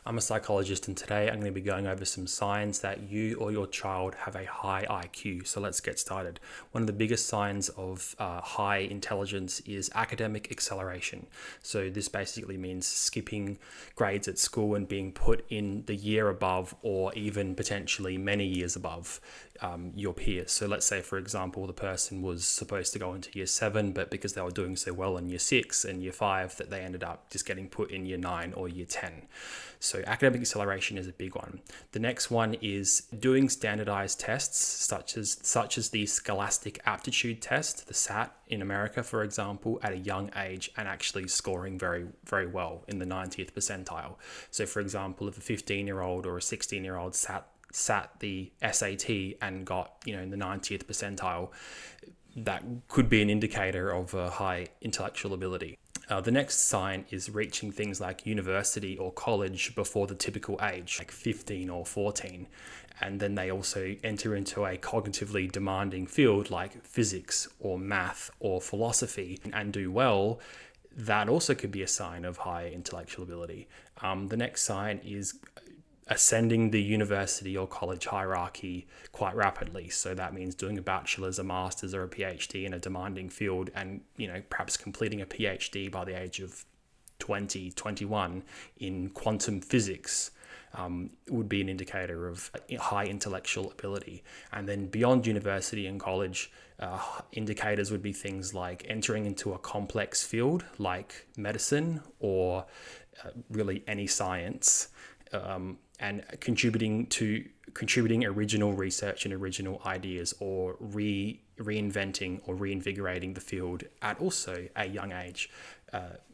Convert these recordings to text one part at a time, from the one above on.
I'm a psychologist, and today I'm going to be going over some signs that you or your child have a high IQ. So let's get started. One of the biggest signs of high intelligence is academic acceleration. So this basically means skipping grades at school and being put in the year above, or even potentially many years above your peers. So let's say, for example, the person was supposed to go into year 7, but because they were doing so well in year 6 and year 5, that they ended up just getting put in year 9 or year 10. So academic acceleration is a big one. The next one is doing standardized tests, such as the Scholastic Aptitude Test, the SAT in America, for example, at a young age, and actually scoring very, very well in the 90th percentile. So for example, if a 15-year-old or a 16-year-old sat the SAT and got, in the 90th percentile, that could be an indicator of a high intellectual ability. The next sign is reaching things like university or college before the typical age, like 15 or 14. And then they also enter into a cognitively demanding field like physics or math or philosophy and do well. That also could be a sign of high intellectual ability. The next sign is ascending the university or college hierarchy quite rapidly. So that means doing a bachelor's, a master's, or a PhD in a demanding field, and perhaps completing a PhD by the age of 20, 21 in quantum physics would be an indicator of high intellectual ability. And then beyond university and college, indicators would be things like entering into a complex field like medicine or really any science, and contributing original research and original ideas, or reinventing or reinvigorating the field at also a young age,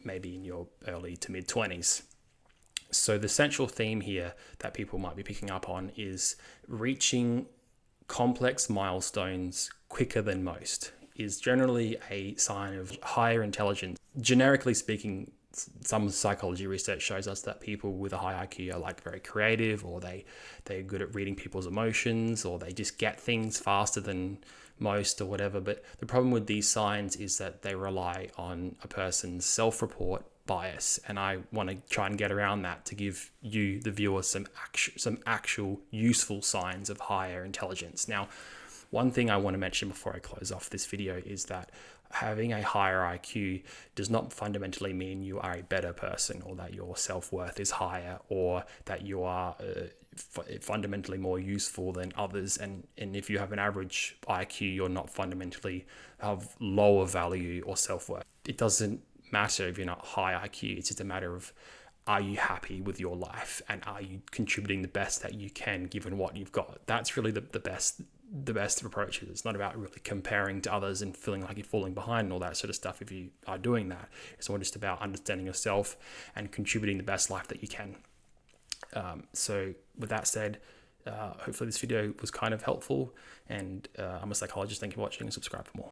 maybe in your early to mid 20s. So the central theme here that people might be picking up on is reaching complex milestones quicker than most is generally a sign of higher intelligence. Generically speaking, some psychology research shows us that people with a high IQ are very creative, or they're good at reading people's emotions, or they just get things faster than most or whatever. But the problem with these signs is that they rely on a person's self-report bias, and I want to try and get around that to give you, the viewer, some actual useful signs of higher intelligence. Now, one thing I want to mention before I close off this video is that having a higher IQ does not fundamentally mean you are a better person, or that your self-worth is higher, or that you are fundamentally more useful than others. And if you have an average IQ, you're not fundamentally of lower value or self-worth. It doesn't matter if you're not high IQ. It's just a matter of, are you happy with your life, and are you contributing the best that you can given what you've got? That's really the best of approaches. It's not about really comparing to others and feeling like you're falling behind and all that sort of stuff if you are doing that. It's more just about understanding yourself and contributing the best life that you can. So with that said, hopefully this video was kind of helpful, and I'm a psychologist. Thank you for watching, and subscribe for more.